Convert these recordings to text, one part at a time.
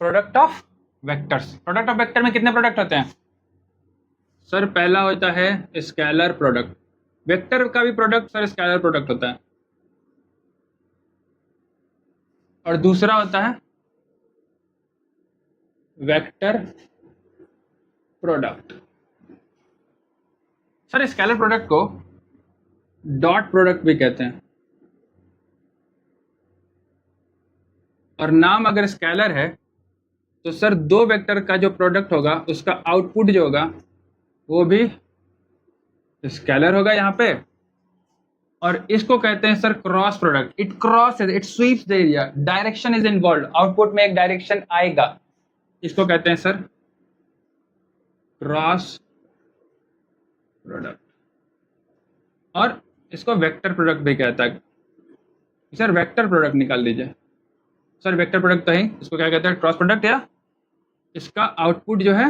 Product of vectors. Product of vector में कितने product होते हैं सर? पहला होता है स्केलर प्रोडक्ट। वेक्टर का भी प्रोडक्ट सर स्केलर प्रोडक्ट होता है, और दूसरा होता है vector product. Sir scalar product co dot product भी कहते हैं, और नाम अगर स्केलर है तो सर दो वेक्टर का जो प्रोडक्ट होगा उसका आउटपुट जो होगा वो भी स्केलर होगा यहाँ पे। और इसको कहते हैं sir cross product. It cross, it sweeps the area, direction is involve, output में एक डायरेक्शन आएगा। इसको कहते हैं सर क्रॉस प्रोडक्ट, और इसको वेक्टर प्रोडक्ट भी कहता है। सर वेक्टर प्रोडक्ट निकाल दीजिए। सर वेक्टर प्रोडक्ट तो है, इसको क्या कहते हैं? क्रॉस प्रोडक्ट, या इसका आउटपुट जो है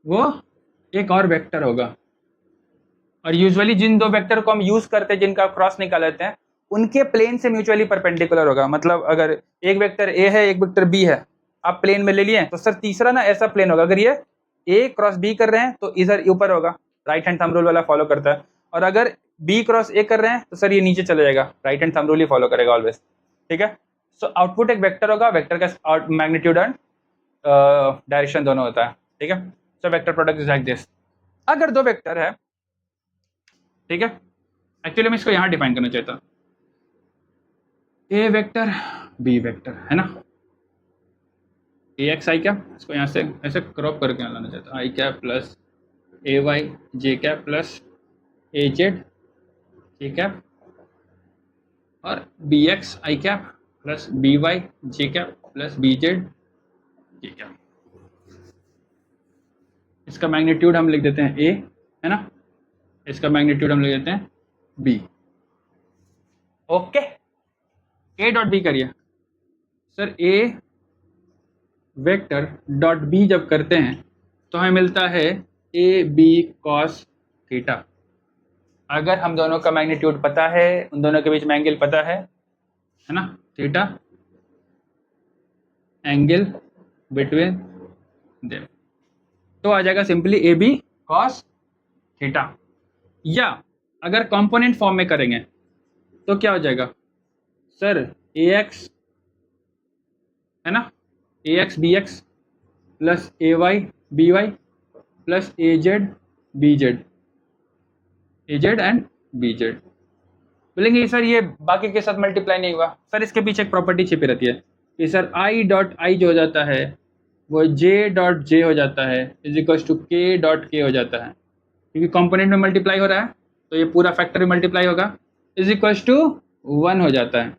वो एक और वेक्टर होगा। और यूजुअली जिन दो वेक्टर को हम यूज करते हैं जिनका क्रॉस निकाल लेते हैं उनके प्लेन से म्यूचुअली परपेंडिकुलर होगा। मतलब अगर एक वेक्टर ए है एक वेक्टर बी है, आप प्लेन में ले लिए तो सर तीसरा ना ऐसा प्लेन होगा, अगर ये ए क्रॉस बी कर रहे हैं तो इधर ऊपर होगा, राइट हैंड थंब रूल वाला फॉलो करता है। और अगर बी क्रॉस ए कर रहे हैं तो सर ये नीचे चले जाएगा, राइट हैंड थंब रूल ही फॉलो करेगा ऑलवेज। ठीक है, सो आउटपुट एक वेक्टर होगा, वेक्टर का मैग्नीट्यूड एंड डायरेक्शन दोनों होता है। ठीक है, so vector product is like this. अगर दो वेक्टर है, ठीक है, एक्चुअली मैं इसको यहां डिफाइन करना चाहता, ए वेक्टर बी वेक्टर है ना, ए एक्स आई कैप, इसको यहाँ से ऐसे क्रॉप करके यहाँ लाना चाहता, आई cap plus A Y J cap plus A Z J cap, और B X I cap plus B Y J cap plus B Z J cap. इसका मैग्नीट्यूड हम लिख देते हैं ए, है ना, इसका मैग्नीट्यूड हम लिख देते हैं B. Okay, A dot B करिए। Sir A vector dot B जब करते हैं तो हमें मिलता है ए बी कॉस थीटा। अगर हम दोनों का मैग्नीट्यूड पता है, उन दोनों के बीच में एंगल पता है ना, थीटा एंगल बिटवीन देम, तो आ जाएगा simply A B cos theta. या अगर कंपोनेंट फॉर्म में करेंगे तो क्या हो जाएगा सर, ए एक्स है ना, A X B X plus A Y B Y plus A Z B Z, A Z and B Z. बोलेंगे सर ये बाकी के साथ मल्टीप्लाई नहीं हुआ। सर इसके पीछे एक प्रॉपर्टी छिपी रहती है कि सर आई डॉट आई जो हो जाता है वो जे डॉट जे हो जाता है is equal to K dot के हो जाता है, क्योंकि कंपोनेंट में मल्टीप्लाई हो रहा है तो ये पूरा फैक्टर में मल्टीप्लाई होगा, इज इक्वल टू 1 हो जाता है।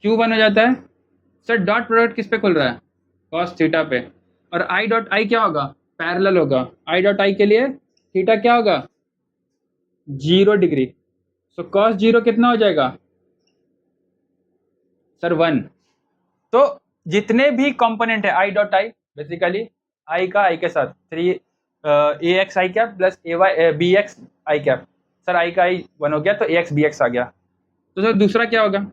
क्यों 1 हो जाता है सर? डॉट प्रोडक्ट किस पे खुल रहा है? कॉस थीटा पे। और आई डॉट आई क्या होगा? पैरेलल होगा। आई डॉट आई के लिए थीटा क्या होगा? 0 डिग्री। सो कॉस 0 कितना हो जाएगा सर? 1। तो जितने भी कंपोनेंट है I dot I, basically I का आई के साथ 3 A X I cap plus A Y B X I cap. Sir I का आई 1 हो गया तो ए एक्स बी एक्स आ गया। तो सर दूसरा क्या होगा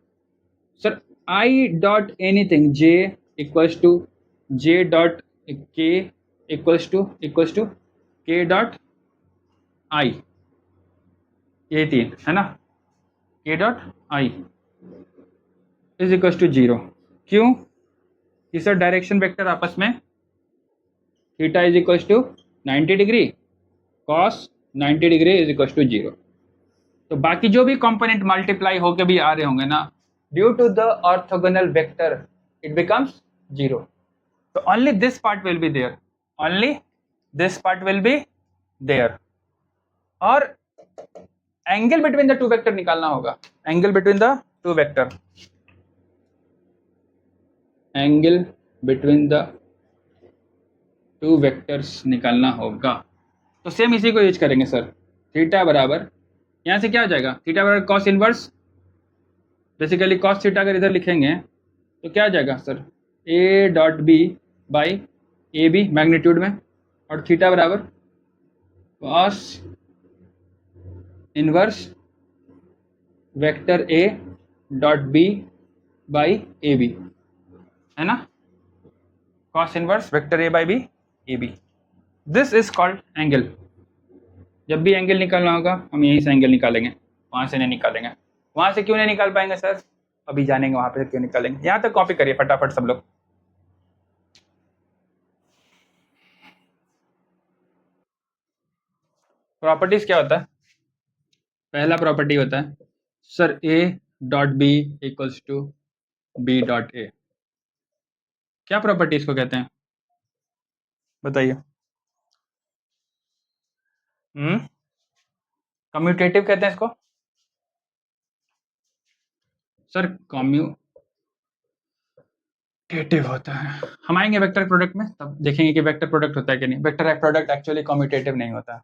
sir? I dot anything J equals to J dot K equals to K dot I, ये 3 है ना, K dot I is equals to 0। क्यों? कि सर डायरेक्शन वेक्टर आपस में theta is equal to 90 degree, cos 90 degree is equal to 0। तो बाकी जो भी कंपोनेंट मल्टीप्लाई होके भी आ रहे होंगे ना, due to the orthogonal vector it becomes 0। तो only this part will be there, only this part will be there. और angle between the two vector निकालना होगा, angle between the two vector, angle between the two vectors निकालना होगा। तो same इसी को use करेंगे सर। थीटा बराबर यहाँ से क्या हो जाएगा? थीटा बराबर cos inverse, basically cos theta अगर इधर लिखेंगे तो क्या आ जाएगा sir? A dot B by A B magnitude में, और थीटा बराबर cos inverse vector A dot B by A B. है ना, cos inverse vector a by B A B, this is called angle. जब भी एंगल निकालना होगा हम यहीं से एंगल निकालेंगे, वहां से नहीं निकालेंगे। वहां से क्यों नहीं निकाल पाएंगे सर, अभी जानेंगे वहां पे क्यों निकालेंगे। यहाँ तक कॉपी करिए फटाफट सब लोग। प्रॉपर्टीज क्या होता है, पहला प्रॉपर्टी होता है sir A dot B equals to B dot A. क्या प्रॉपर्टी इसको कहते हैं बताइए। कम्यूटेटिव कहते हैं इसको सर, कम्यूटेटिव होता है। हम आएंगे वेक्टर प्रोडक्ट में तब देखेंगे कि वेक्टर प्रोडक्ट होता है कि नहीं। वेक्टर प्रोडक्ट एक्चुअली कम्यूटेटिव नहीं होता।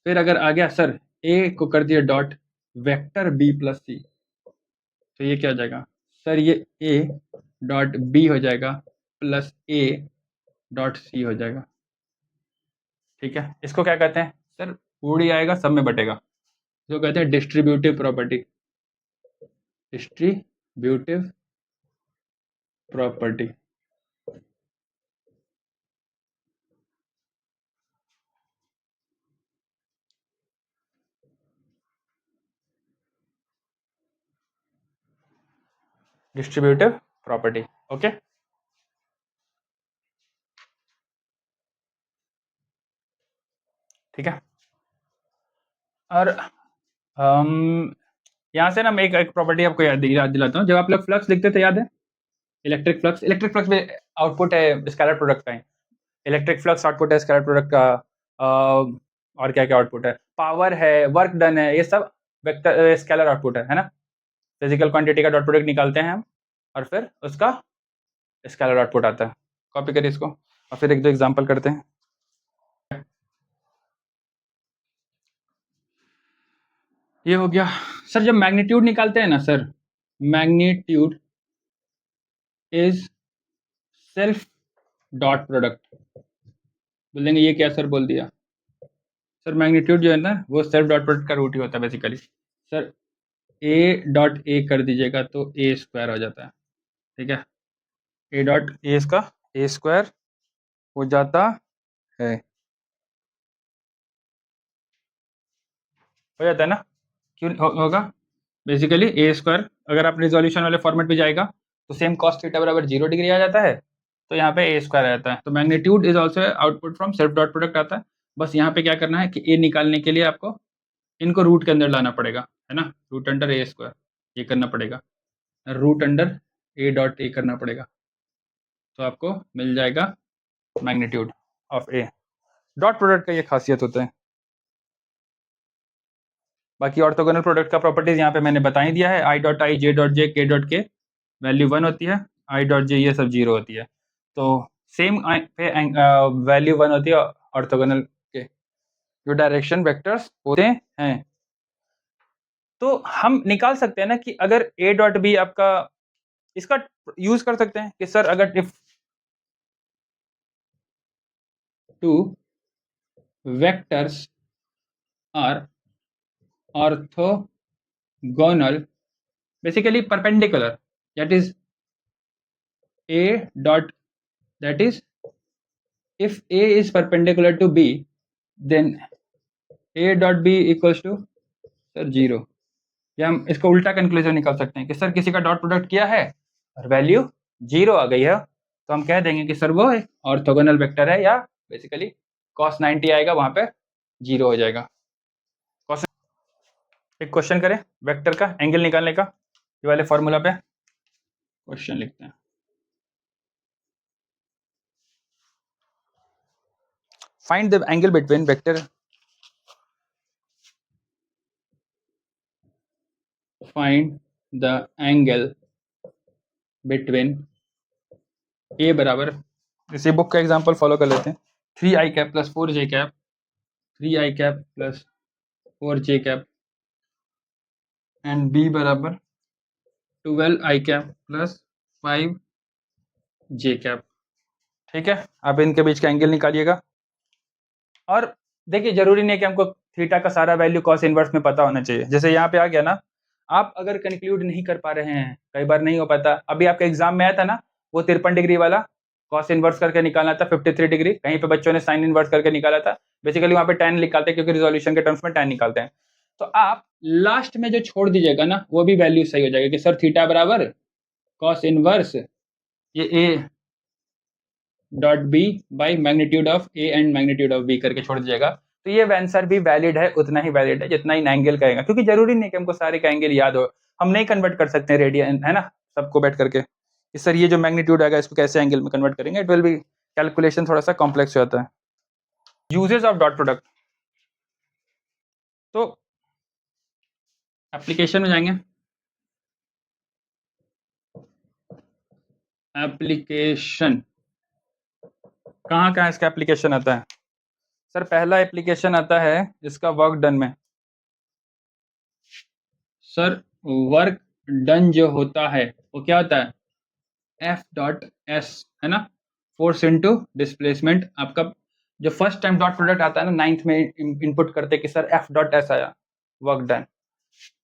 फिर अगर आ गया सर ए को कर दिया डॉट वेक्टर बी प्लस सी, तो ये क्या हो जाएगा सर, ये ए डॉट बी हो जाएगा प्लस ए डॉट सी हो जाएगा। ठीक है, इसको क्या कहते हैं सर, पूरी आएगा सब में बटेगा, इसको कहते हैं distributive property. Distributive property. Distributive property, okay. ठीक है, और हम यहाँ से ना मैं एक प्रॉपर्टी आपको याद दिलाता हूँ। जब आप लोग फ्लक्स लिखते थे, याद है इलेक्ट्रिक फ्लक्स में आउटपुट है स्केलर प्रोडक्ट का ही। इलेक्ट्रिक फ्लक्स आउटपुट है स्केलर प्रोडक्ट का, और क्या क्या आउटपुट है, पावर है, वर्क डन है, ये सब वेक्टर स्केलर आउटपुट है ना। फिजिकल क्वांटिटी का डॉट प्रोडक्ट निकालते हैं हम और फिर उसका स्केलर आउटपुट आता है। कॉपी करिए इसको और फिर एक दो एग्जांपल करते हैं। ये हो गया सर, जब मैग्नीट्यूड निकालते हैं ना sir, magnitude is self dot product. बोलेंगे ये क्या सर बोल दिया, सर मैग्नीट्यूड जो है ना वो सेल्फ डॉट प्रोडक्ट का रूट ही होता है बेसिकली। सर ए डॉट ए कर दीजिएगा तो ए स्क्वायर हो जाता है। ठीक है, ए डॉट ए इसका ए स्क्वायर हो जाता है, हो जाता है ना, क्यों होगा बेसिकली ए स्क्वायर। अगर आप रिजोल्यूशन वाले फॉर्मेट पे जाएगा तो सेम कॉस थीटा बराबर 0 डिग्री आ जाता है, तो यहाँ पे ए स्क्वायर आ जाता है। तो magnitude is also output from self dot product आता है। बस यहाँ पे क्या करना है कि ए निकालने के लिए आपको इनको रूट के अंदर लाना पड़ेगा, है ना, रूट अंडर ए स्क्वायर ये करना पड़ेगा, root under A dot A करना पड़ेगा, तो आपको मिल जाएगा magnitude of A. Dot product का ये खासियत होता है। बाकी ऑर्थोगोनल प्रोडक्ट का प्रॉपर्टीज यहाँ पे मैंने बता ही दिया है। I dot I, J dot J, के डॉट के वैल्यू 1 होती है, आई डॉट जे ये सब 0 होती है। तो सेम पे वैल्यू 1 होती है ऑर्थोगोनल के जो डायरेक्शन वेक्टर्स होते हैं। तो हम निकाल सकते हैं ना कि अगर ए डॉट बी आपका, इसका यूज कर सकते हैं कि सर अगर if two vectors are orthogonal basically perpendicular, that is a dot, that is if a is perpendicular to b then a dot b equals to sir 0। या हम इसको उल्टा कंक्लूजन निकाल सकते हैं कि सर किसी का डॉट प्रोडक्ट किया है और वैल्यू 0 आ गई है, तो हम कह देंगे कि सर वो एक ऑर्थोगोनल वेक्टर है, या बेसिकली cos 90 आएगा वहां पे 0 हो जाएगा। एक क्वेश्चन करें वेक्टर का एंगल निकालने का, ये वाले फॉर्मूला पे क्वेश्चन लिखते हैं। Find the angle between vector, find the angle between A बराबर, इसी बुक का एग्जांपल फॉलो कर लेते हैं, 3i cap plus 4j cap, 3i cap plus 4j cap and b बराबर 12i cap plus 5j cap. ठीक है, आप इनके बीच का एंगल निकालिएगा। और देखिए जरूरी नहीं है कि हमको थीटा का सारा वैल्यू कॉस इनवर्स में पता होना चाहिए। जैसे यहाँ पे आ गया ना, आप अगर कंक्लूड नहीं कर पा रहे हैं, कई बार नहीं हो पाता। अभी आपके एग्जाम में आया था ना, वो 53 डिग्री वाला कॉस इनवर्स करके निकालना था 53 डिग्री, कहीं पे बच्चों ने साइन इनवर्स करके निकाला था, बेसिकली वहां पे tan निकालते हैं क्योंकि रिजोल्यूशन के टर्म्स में tan निकालते हैं। तो आप लास्ट में जो छोड़ दीजिएगा ना वो भी वैल्यू सही हो जाएगा कि सर थीटा बराबर कॉस इनवर्स ये A dot B by magnitude of A and magnitude of B करके छोड़ दीजिएगा, तो ये आंसर भी वैलिड है, उतना ही वैलिड है जितना इन एंगल कहेगा, क्योंकि जरूरी नहीं कि हमको सारे का एंगल याद हो, हम नहीं कन्वर्ट कर सकते हैं रेडियन, है ना, सबको बैठ करके कि सर ये जो मैग्नीट्यूड आएगा इसको कैसे एंगल में कन्वर्ट करेंगे, इट विल बी कैलकुलेशन थोड़ा सा कॉम्प्लेक्स हो जाता है। यूजेस ऑफ डॉट प्रोडक्ट, तो एप्लीकेशन में जाएंगे, एप्लीकेशन कहाँ कहाँ इसका एप्लीकेशन आता है? सर पहला एप्लीकेशन आता है इसका वर्क डन में। सर वर्क डन जो होता है वो क्या होता है, एफ डॉट एस, है ना, फोर्स इनटू डिस्प्लेसमेंट। आपका जो फर्स्ट टाइम डॉट प्रोडक्ट आता है ना 9th में इनपुट करते कि सर एफ डॉट एस आया, वर्क डन,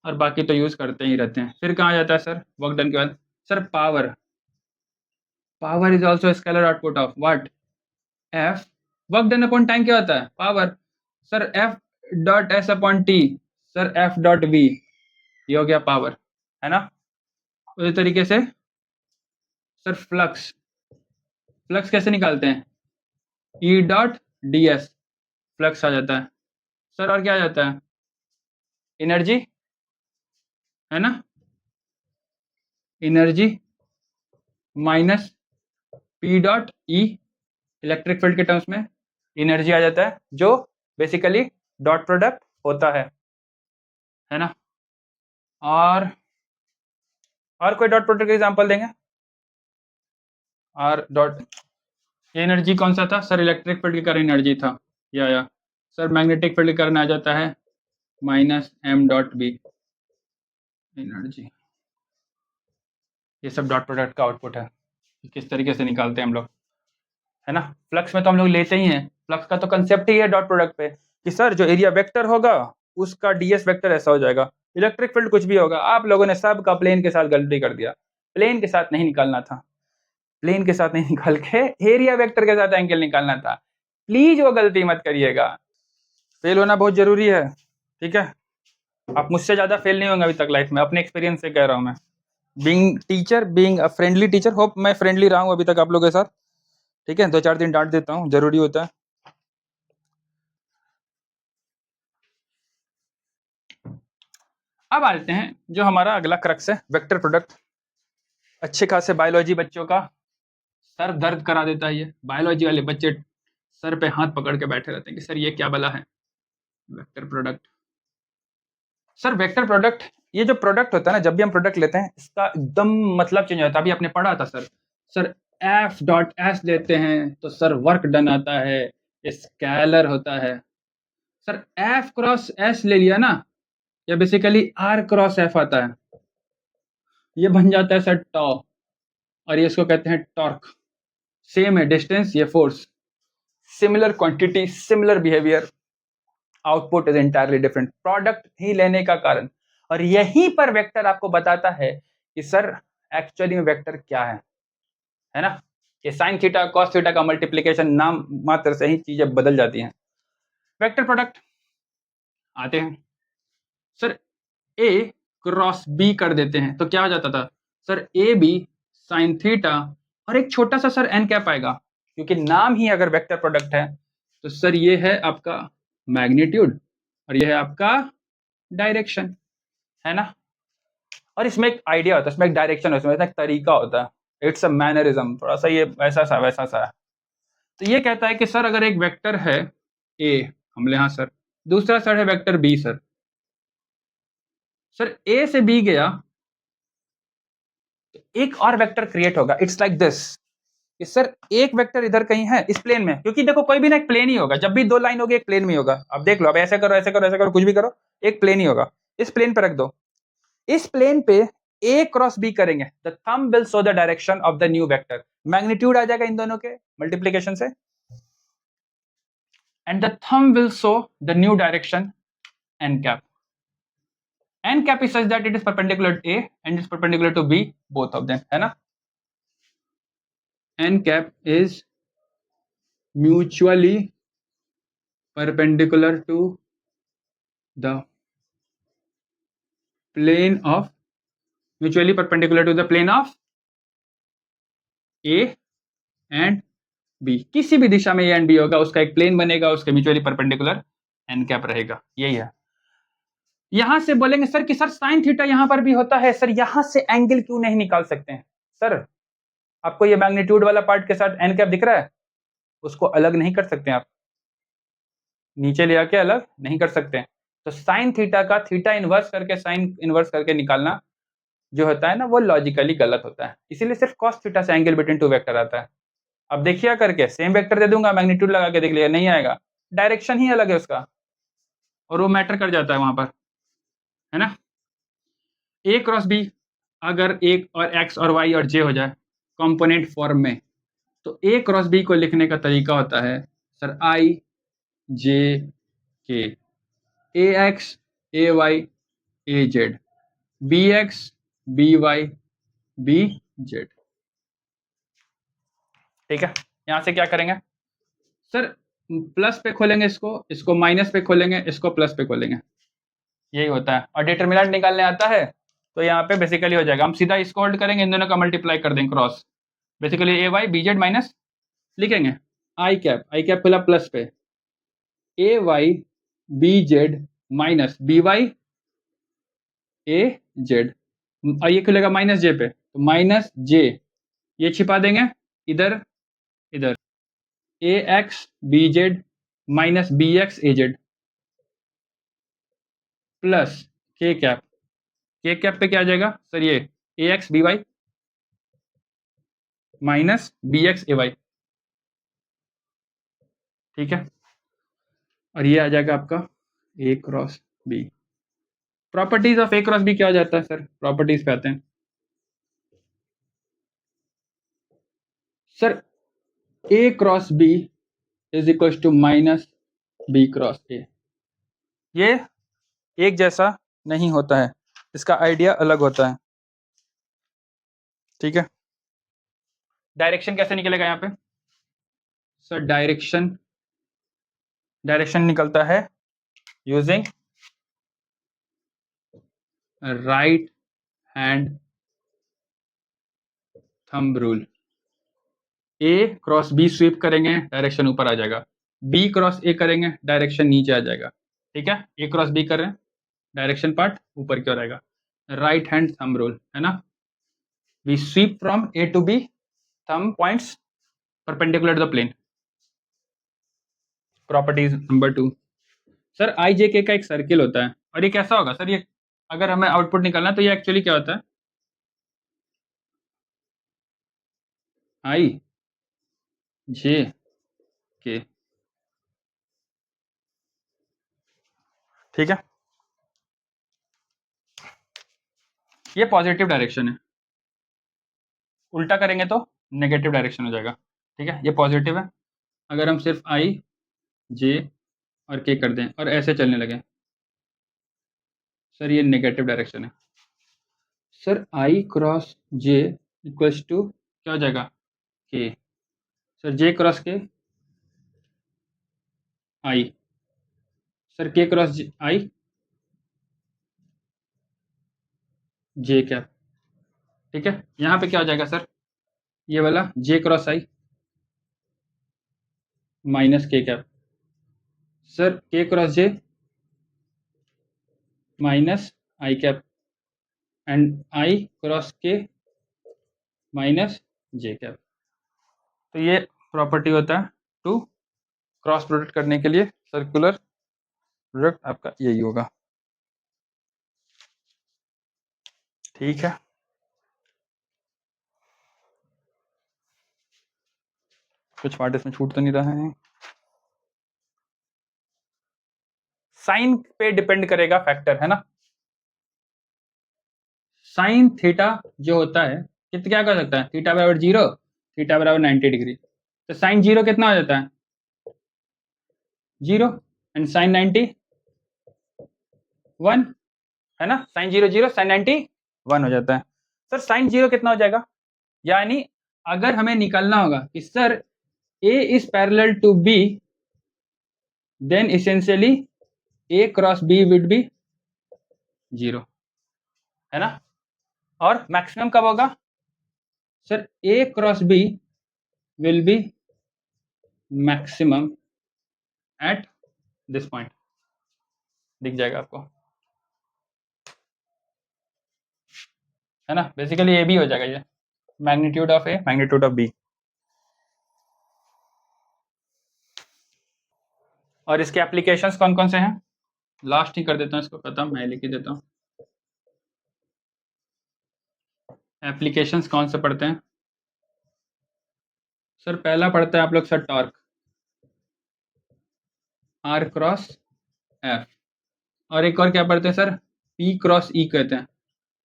और बाकी तो यूज करते ही रहते हैं। फिर कहाँ जाता है सर वर्क डन के बाद? Sir power, power is also scalar output of what, F work done upon time क्या होता है, power. Sir F dot S upon T, sir F dot V, ये हो गया पावर, है ना। उसी तरीके से सर फ्लक्स, फ्लक्स कैसे निकालते हैं, E dot D S, flux आ जाता है। सर और क्या आ जाता है, एनर्जी, है ना, energy minus P dot E, electric field के टर्म्स में एनर्जी आ जाता है, जो बेसिकली डॉट प्रोडक्ट होता है ना। और कोई डॉट प्रोडक्ट का एग्जांपल देंगे? और डॉट एनर्जी कौन सा था सर, इलेक्ट्रिक फील्ड के कारण एनर्जी था, या सर मैग्नेटिक फील्ड के कारण आ जाता है minus M dot B, energy. ये सब डॉट प्रोडक्ट का आउटपुट है, किस तरीके से निकालते हैं हम लोग, है ना। फ्लक्स में तो हम लोग लेते ही हैं, फ्लक्स का तो कंसेप्ट ही है डॉट प्रोडक्ट पे कि सर जो एरिया वेक्टर होगा उसका डीएस वेक्टर ऐसा हो जाएगा, इलेक्ट्रिक फील्ड कुछ भी होगा। आप लोगों ने सब का प्लेन के साथ गलती कर दिया, प्लेन के साथ नहीं निकालना था, प्लेन के साथ नहीं निकाल के एरिया वेक्टर के साथ एंगल निकालना था। प्लीज वो गलती मत करिएगा, फेल होना बहुत जरूरी है, ठीक है। आप मुझसे ज्यादा फेल नहीं होंगे अभी तक लाइफ में, अपने एक्सपीरियंस से कह रहा हूँ मैं, being teacher, being a friendly teacher, hope मैं फ्रेंडली रहा हूँ अभी तक आप लोगों के साथ, ठीक है। 2-4 दिन डांट देता हूँ, जरूरी होता है। अब आते हैं जो हमारा अगला क्रक्स है, वेक्टर प्रोडक्ट। अच्छे खासे बायोलॉजी बच्चों का सर दर्द करा देता है ये, बायोलॉजी वाले बच्चे सर पे हाथ पकड़ के बैठे रहते हैं कि सर ये क्या बला है vector product. Sir vector product, ये जो प्रोडक्ट होता है ना, जब भी हम प्रोडक्ट लेते हैं इसका एकदम मतलब चेंज होता है। अभी आपने पढ़ा था सर एफ डॉट एस लेते हैं तो सर वर्क डन आता है, स्केलर होता है। सर एफ क्रॉस एस ले लिया ना, या बेसिकली आर क्रॉस एफ आता है, ये बन जाता है सर टॉ, और ये इसको कहते हैं टॉर्क। सेम है डिस्टेंस, ये force, similar quantity, similar behaviour, output is entirely different, product ही लेने का कारण। और यहीं पर वेक्टर आपको बताता है कि सर एक्चुअली में वेक्टर क्या है ना। ये साइन थीटा कॉस थीटा का मल्टीप्लीकेशन, नाम मात्र से ही चीजें बदल जाती हैं। वेक्टर प्रोडक्ट आते हैं, सर ए क्रॉस बी कर देते हैं तो क्या हो जाता था sir, A B sine theta, और एक छोटा सा सर एन कैप आएगा, क्योंकि नाम ही अगर वेक्टर प्रोडक्ट है तो सर ये है आपका मैग्नीट्यूड और ये है आपका डायरेक्शन, है ना। और इसमें एक आइडिया होता है, इसमें एक डायरेक्शन होता है, इसमें एक तरीका होता है, इट्स अ मैनरिज्म, थोड़ा सा ये वैसा सा वैसा सा है। तो ये कहता है कि सर अगर एक वेक्टर है ए, हम ले हाँ सर, दूसरा सर है वेक्टर बी, सर ए से बी गया तो एक और वेक्टर क्रिएट होगा, इट्स लाइक दिस कि सर एक वेक्टर इधर कहीं है इस प्लेन में, क्योंकि देखो कोई भी ना एक प्लेन ही होगा, जब भी दो लाइन होगी एक प्लेन में ही होगा। अब देख लो, अब ऐसे करो ऐसे करो ऐसे करो, कुछ भी करो, एक प्लेन ही होगा। इस प्लेन पे रख दो, इस प्लेन पे ए क्रॉस बी करेंगे, the thumb will show the direction of the new vector, magnitude आ जाएगा इन दोनों के मल्टीप्लीकेशन से, and the thumb will show the new direction N cap, N cap is such that it is perpendicular to A and is perpendicular to B, both of them, है ना। N cap is mutually perpendicular to the plane of mutually perpendicular to the plane of A and B. किसी भी दिशा में ए and B होगा, उसका एक plane बनेगा, उसके म्यूचुअली परपेंडिकुलर एन कैप रहेगा। यही है। यहां से बोलेंगे सर कि सर साइन थीटा यहां पर भी होता है, सर यहां से एंगल क्यों नहीं निकाल सकते हैं? सर आपको ये मैग्नीट्यूड वाला पार्ट के साथ एन कैप दिख रहा है, उसको अलग नहीं कर सकते आप, नीचे ले आके अलग नहीं कर सकते। तो साइन थीटा का थीटा इनवर्स करके साइन इनवर्स करके निकालना जो होता है ना, वो लॉजिकली गलत होता है। इसीलिए सिर्फ कॉस थीटा से एंगल बिटवीन टू वेक्टर आता है। अब देखिए करके सेम वेक्टर दे दूंगा, मैग्नीट्यूड लगा के देख लिया, नहीं आएगा, डायरेक्शन ही अलग है उसका, और वो मैटर कर जाता है वहां पर, है ना। ए क्रॉस बी अगर एक और एक्स और वाई और जे हो जाए कंपोनेंट फॉर्म में, तो ए क्रॉस बी को लिखने का तरीका होता है sir I J K, A X A Y A Z, B X B Y B Z. ठीक है, यहां से क्या करेंगे सर, प्लस पे खोलेंगे इसको, इसको माइनस पे खोलेंगे, इसको प्लस पे खोलेंगे, यही होता है। और डिटरमिनेंट निकालने आता है तो यहाँ पे बेसिकली हो जाएगा, हम सीधा इसको होल्ड करेंगे, इन दोनों का मल्टीप्लाई कर देंगे cross, basically A Y B Z minus लिखेंगे आई कैप खुला प्लस पे, A Y B Z minus B Y A Z, और ये खुलेगा माइनस जे पे, तो माइनस जे, ये छिपा देंगे इधर इधर, A X B Z minus B X A Z plus K cap पे क्या आ जाएगा सर, ये A X B Y minus B X A Y. ठीक है, और ये आ जाएगा आपका A cross B. Properties of A cross B क्या हो जाता है सर, प्रॉपर्टीज पे आते हैं sir. A cross B is equal to minus B cross A. ये एक जैसा नहीं होता है, इसका आइडिया अलग होता है। ठीक है, डायरेक्शन कैसे निकलेगा यहाँ पे सर, डायरेक्शन निकलता है using right hand thumb rule. A cross B sweep करेंगे, डायरेक्शन ऊपर आ जाएगा, बी क्रॉस ए करेंगे, डायरेक्शन नीचे आ जाएगा। ठीक है, ए क्रॉस बी कर रहे हैं, डायरेक्शन पार्ट ऊपर की ओर आएगा, राइट हैंड थंब रूल है ना। We sweep from A to B, thumb points perpendicular to the plane. Properties number 2 sir, I J K का एक सर्किल होता है, और ये कैसा होगा सर, ये अगर हमें आउटपुट निकालना है तो ये एक्चुअली क्या होता है, आई जे के। ठीक है, ये पॉजिटिव डायरेक्शन है, उल्टा करेंगे तो नेगेटिव डायरेक्शन हो जाएगा। ठीक है, ये पॉजिटिव है, अगर हम सिर्फ आई जे और के कर दें और ऐसे चलने लगे सर, ये नेगेटिव डायरेक्शन है। Sir I cross J equals to क्या हो जाएगा, K. Sir J cross K I, sir K cross I J cap. ठीक है, यहाँ पे क्या हो जाएगा सर, ये वाला जे क्रॉस आई माइनस के cap, sir K cross J minus I cap, and I cross के माइनस जे कैप। तो ये प्रॉपर्टी होता है टू क्रॉस प्रोडक्ट करने के लिए, सर्कुलर प्रोडक्ट आपका यही होगा। ठीक है, कुछ पार्ट इसमें छूट तो नहीं रहा है। साइन पे डिपेंड करेगा फैक्टर, है ना। साइन थीटा जो होता है कितना क्या कर सकता है, थीटा बराबर 0, थीटा बराबर 90 डिग्री, तो साइन 0 कितना हो जाता है 0, एंड साइन 90 1, है ना। साइन 0 0, साइन 90 1 हो जाता है। सर साइन 0 कितना हो जाएगा, यानी अगर हमें निकालना होगा कि sir A is parallel to B, then essentially A cross B would be 0, है ना। और मैक्सिमम कब होगा sir, A cross B will be maximum at this point, दिख जाएगा आपको, है ना। बेसिकली ए बी हो जाएगा ये, magnitude of A, magnitude of B. और इसके एप्लीकेशंस कौन कौन से हैं, लास्ट ही कर देता हूँ इसको खत्म, मैं लिख ही देता हूँ। एप्लीकेशंस कौन से पढ़ते हैं सर, पहला पढ़ता है आप लोग sir torque, R cross F, और एक और क्या पढ़ते हैं सर, पी क्रॉस ई कहते हैं,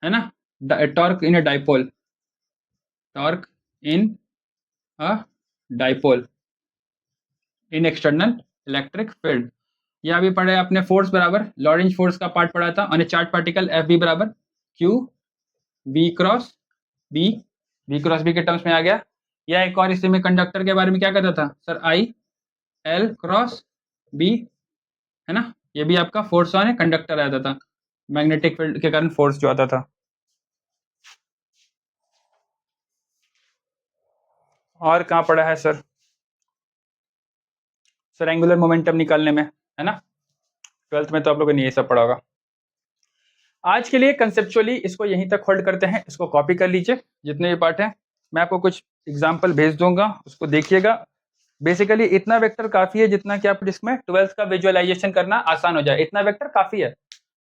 है ना। Torque in a dipole, torque in a dipole in external electric field. यह भी पढ़े आपने, फोर्स बराबर लॉरेंज फोर्स का पार्ट पढ़ा था, और चार्ज पार्टिकल एफ बी बराबर Q B cross B, B cross B के टर्म्स में आ गया। या एक और इसी में कंडक्टर के बारे में क्या कहता था sir, I L cross B, है ना। ये भी आपका फोर्स ऑन है, कंडक्टर आता था, मैग्नेटिक फील्ड के कारण फोर्स जो आता था। और कहाँ पड़ा है सर, सर एंगुलर मोमेंटम निकालने में, है ना। 12th में तो आप लोगों ने ये सब पढ़ा होगा। आज के लिए कंसेप्चुअली इसको यहीं तक होल्ड करते हैं, इसको कॉपी कर लीजिए जितने भी पार्ट हैं, मैं आपको कुछ एग्जाम्पल भेज दूंगा, उसको देखिएगा। बेसिकली इतना वेक्टर काफी है जितना कि आप इसमें 12th का विजुअलाइजेशन करना आसान हो जाए, इतना वेक्टर काफी है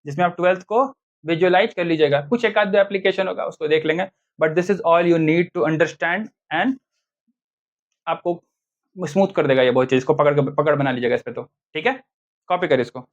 जिसमें आप 12th को विजुअलाइज कर लीजिएगा। कुछ एक आध एप्लीकेशन होगा उसको देख लेंगे, but this is all you need to understand, and आपको स्मूथ कर देगा ये बहुत चीज, को पकड़ बना लीजिएगा इस पे तो, ठीक है। कॉपी करिए इसको।